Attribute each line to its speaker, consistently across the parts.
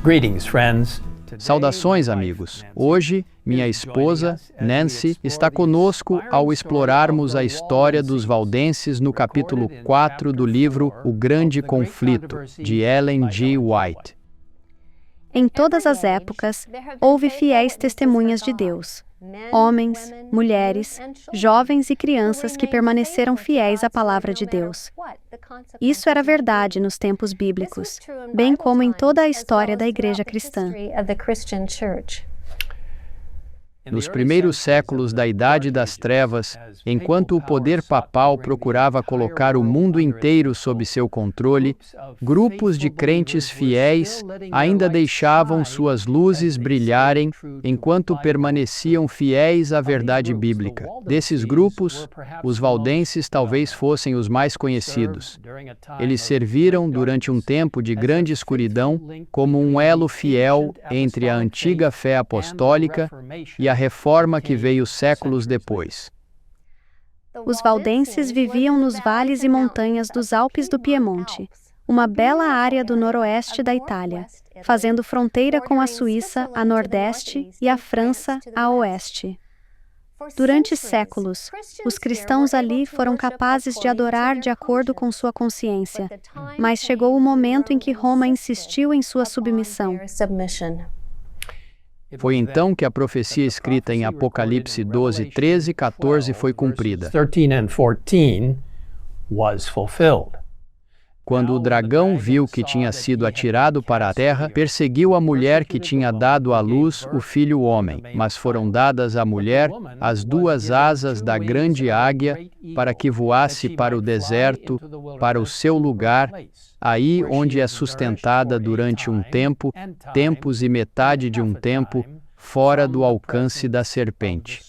Speaker 1: Greetings, friends.
Speaker 2: Saudações, amigos! Hoje, minha esposa, Nancy, está conosco ao explorarmos a história dos valdenses no capítulo 4 do livro O Grande Conflito, de Ellen G. White.
Speaker 3: Em todas as épocas, houve fiéis testemunhas de Deus. Homens, mulheres, jovens e crianças que permaneceram fiéis à palavra de Deus. Isso era verdade nos tempos bíblicos, bem como em toda a história da Igreja cristã.
Speaker 2: Nos primeiros séculos da Idade das Trevas, enquanto o poder papal procurava colocar o mundo inteiro sob seu controle, grupos de crentes fiéis ainda deixavam suas luzes brilharem enquanto permaneciam fiéis à verdade bíblica. Desses grupos, os valdenses talvez fossem os mais conhecidos. Eles serviram durante um tempo de grande escuridão como um elo fiel entre a antiga fé apostólica e a reforma que veio séculos depois.
Speaker 3: Os valdenses viviam nos vales e montanhas dos Alpes do Piemonte, uma bela área do noroeste da Itália, fazendo fronteira com a Suíça a nordeste e a França a oeste. Durante séculos, os cristãos ali foram capazes de adorar de acordo com sua consciência, mas chegou o momento em que Roma insistiu em sua submissão.
Speaker 2: Foi então que a profecia escrita em Apocalipse 12, 13 e 14 foi cumprida. Quando o dragão viu que tinha sido atirado para a terra, perseguiu a mulher que tinha dado à luz o filho homem, mas foram dadas à mulher as duas asas da grande águia para que voasse para o deserto, para o seu lugar, aí onde é sustentada durante um tempo, tempos e metade de um tempo, fora do alcance da serpente.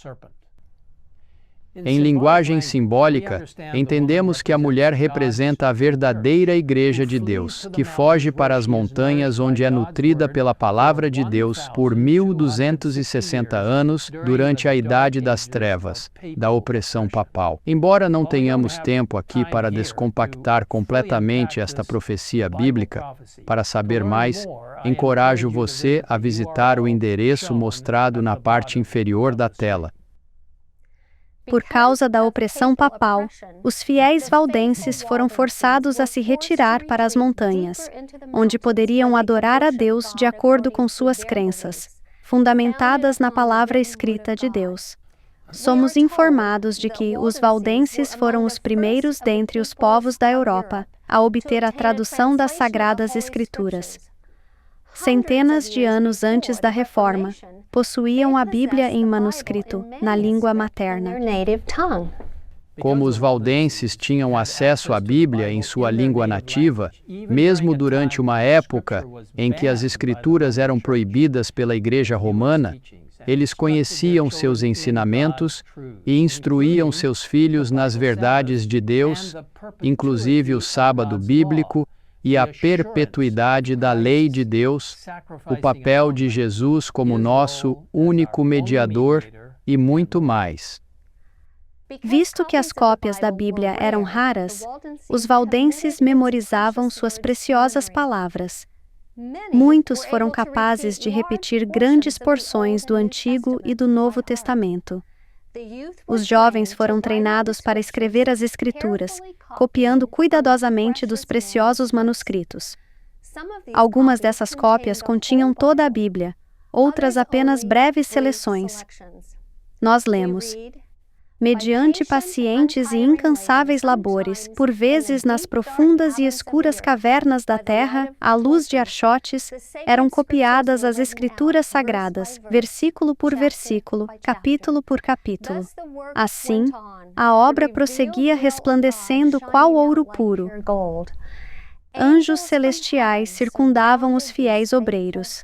Speaker 2: Em linguagem simbólica, entendemos que a mulher representa a verdadeira Igreja de Deus, que foge para as montanhas onde é nutrida pela palavra de Deus por 1260 anos durante a Idade das Trevas, da opressão papal. Embora não tenhamos tempo aqui para descompactar completamente esta profecia bíblica, para saber mais, encorajo você a visitar o endereço mostrado na parte inferior da tela.
Speaker 3: Por causa da opressão papal, os fiéis valdenses foram forçados a se retirar para as montanhas, onde poderiam adorar a Deus de acordo com suas crenças, fundamentadas na palavra escrita de Deus. Somos informados de que os valdenses foram os primeiros dentre os povos da Europa a obter a tradução das Sagradas Escrituras. Centenas de anos antes da Reforma, possuíam a Bíblia em manuscrito, na língua materna.
Speaker 2: Como os valdenses tinham acesso à Bíblia em sua língua nativa, mesmo durante uma época em que as Escrituras eram proibidas pela Igreja Romana, eles conheciam seus ensinamentos e instruíam seus filhos nas verdades de Deus, inclusive o sábado bíblico, e a perpetuidade da lei de Deus, o papel de Jesus como nosso único mediador e muito mais.
Speaker 3: Visto que as cópias da Bíblia eram raras, os valdenses memorizavam suas preciosas palavras. Muitos foram capazes de repetir grandes porções do Antigo e do Novo Testamento. Os jovens foram treinados para escrever as Escrituras, copiando cuidadosamente dos preciosos manuscritos. Algumas dessas cópias continham toda a Bíblia, outras apenas breves seleções. Nós lemos: mediante pacientes e incansáveis labores, por vezes nas profundas e escuras cavernas da terra, à luz de archotes, eram copiadas as Escrituras Sagradas, versículo por versículo, capítulo por capítulo. Assim, a obra prosseguia resplandecendo qual ouro puro. Anjos celestiais circundavam os fiéis obreiros.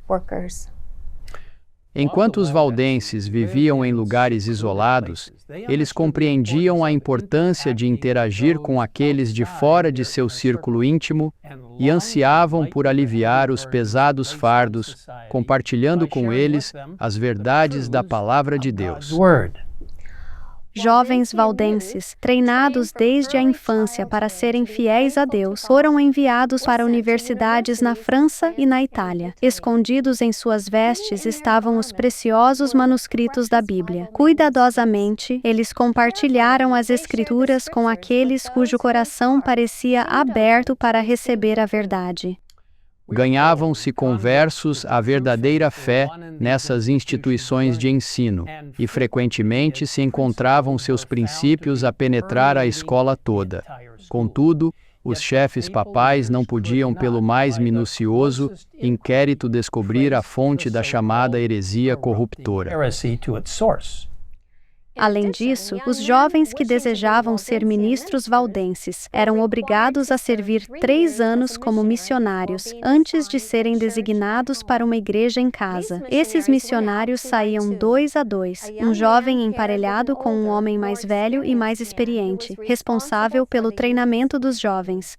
Speaker 2: Enquanto os valdenses viviam em lugares isolados, eles compreendiam a importância de interagir com aqueles de fora de seu círculo íntimo e ansiavam por aliviar os pesados fardos, compartilhando com eles as verdades da palavra de Deus.
Speaker 3: Jovens valdenses, treinados desde a infância para serem fiéis a Deus, foram enviados para universidades na França e na Itália. Escondidos em suas vestes estavam os preciosos manuscritos da Bíblia. Cuidadosamente, eles compartilharam as Escrituras com aqueles cujo coração parecia aberto para receber a verdade.
Speaker 2: Ganhavam-se conversos à verdadeira fé nessas instituições de ensino, e frequentemente se encontravam seus princípios a penetrar a escola toda. Contudo, os chefes papais não podiam, pelo mais minucioso inquérito, descobrir a fonte da chamada heresia corruptora.
Speaker 3: Além disso, os jovens que desejavam ser ministros valdenses eram obrigados a servir 3 anos como missionários, antes de serem designados para uma igreja em casa. Esses missionários saíam 2 a 2, um jovem emparelhado com um homem mais velho e mais experiente, responsável pelo treinamento dos jovens.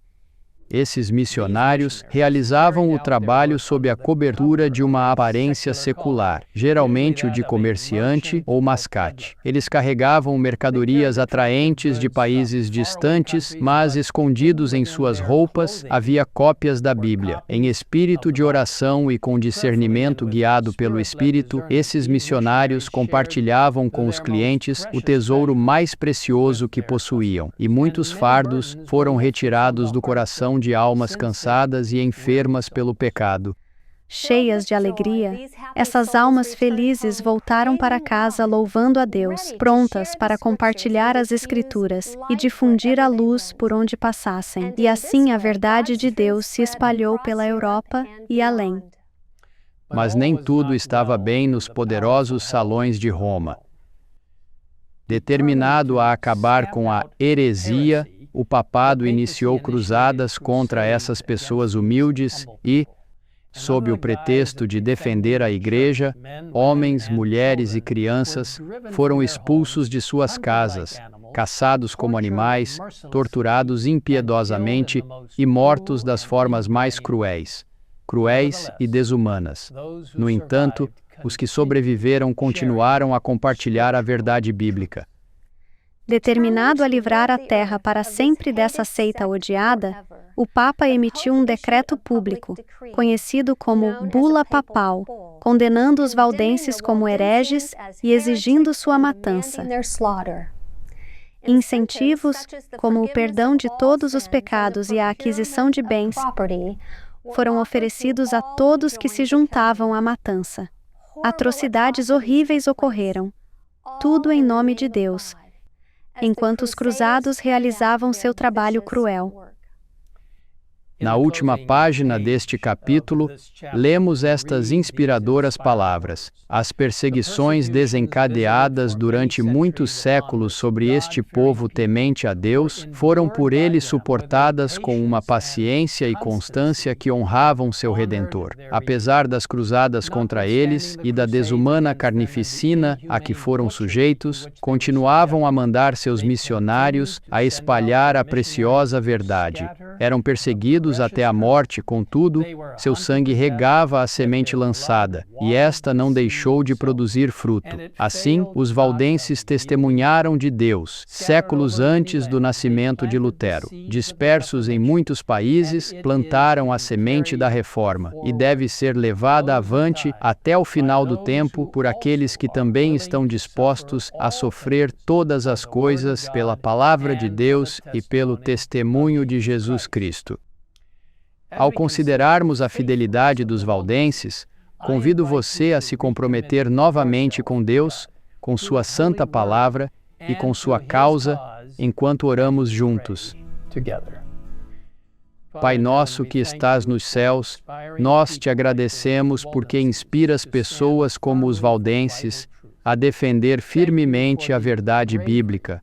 Speaker 2: Esses missionários realizavam o trabalho sob a cobertura de uma aparência secular, geralmente o de comerciante ou mascate. Eles carregavam mercadorias atraentes de países distantes, mas escondidos em suas roupas havia cópias da Bíblia. Em espírito de oração e com discernimento guiado pelo Espírito, esses missionários compartilhavam com os clientes o tesouro mais precioso que possuíam, e muitos fardos foram retirados do coração de almas cansadas e enfermas pelo pecado.
Speaker 3: Cheias de alegria, essas almas felizes voltaram para casa louvando a Deus, prontas para compartilhar as Escrituras e difundir a luz por onde passassem. E assim a verdade de Deus se espalhou pela Europa e além.
Speaker 2: Mas nem tudo estava bem nos poderosos salões de Roma. Determinado a acabar com a heresia, o papado iniciou cruzadas contra essas pessoas humildes e, sob o pretexto de defender a igreja, homens, mulheres e crianças foram expulsos de suas casas, caçados como animais, torturados impiedosamente e mortos das formas mais cruéis e desumanas. No entanto, os que sobreviveram continuaram a compartilhar a verdade bíblica.
Speaker 3: Determinado a livrar a terra para sempre dessa seita odiada, o Papa emitiu um decreto público, conhecido como Bula Papal, condenando os valdenses como hereges e exigindo sua matança. Incentivos, como o perdão de todos os pecados e a aquisição de bens, foram oferecidos a todos que se juntavam à matança. Atrocidades horríveis ocorreram, tudo em nome de Deus, enquanto os cruzados realizavam seu trabalho cruel.
Speaker 2: Na última página deste capítulo, lemos estas inspiradoras palavras. As perseguições desencadeadas durante muitos séculos sobre este povo temente a Deus foram por ele suportadas com uma paciência e constância que honravam seu Redentor. Apesar das cruzadas contra eles e da desumana carnificina a que foram sujeitos, continuavam a mandar seus missionários a espalhar a preciosa verdade. Eram perseguidos até a morte, contudo, seu sangue regava a semente lançada, e esta não deixou de produzir fruto. Assim, os valdenses testemunharam de Deus, séculos antes do nascimento de Lutero. Dispersos em muitos países, plantaram a semente da reforma, e deve ser levada avante até o final do tempo por aqueles que também estão dispostos a sofrer todas as coisas pela palavra de Deus e pelo testemunho de Jesus Cristo. Ao considerarmos a fidelidade dos valdenses, convido você a se comprometer novamente com Deus, com sua santa palavra e com sua causa, enquanto oramos juntos. Pai nosso que estás nos céus, nós te agradecemos porque inspiras pessoas como os valdenses a defender firmemente a verdade bíblica.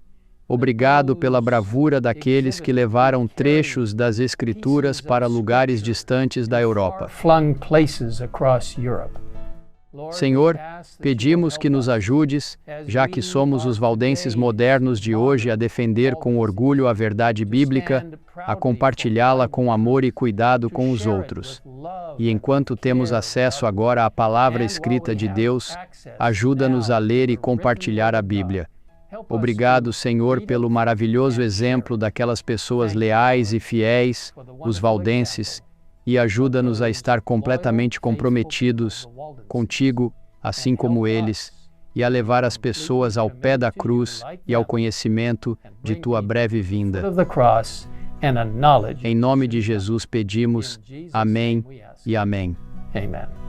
Speaker 2: Obrigado pela bravura daqueles que levaram trechos das Escrituras para lugares distantes da Europa. Senhor, pedimos que nos ajudes, já que somos os valdenses modernos de hoje, a defender com orgulho a verdade bíblica, a compartilhá-la com amor e cuidado com os outros. E enquanto temos acesso agora à palavra escrita de Deus, ajuda-nos a ler e compartilhar a Bíblia. Obrigado, Senhor, pelo maravilhoso exemplo daquelas pessoas leais e fiéis, os valdenses, e ajuda-nos a estar completamente comprometidos contigo, assim como eles, e a levar as pessoas ao pé da cruz e ao conhecimento de tua breve vinda. Em nome de Jesus pedimos. Amém e amém.
Speaker 1: Amen.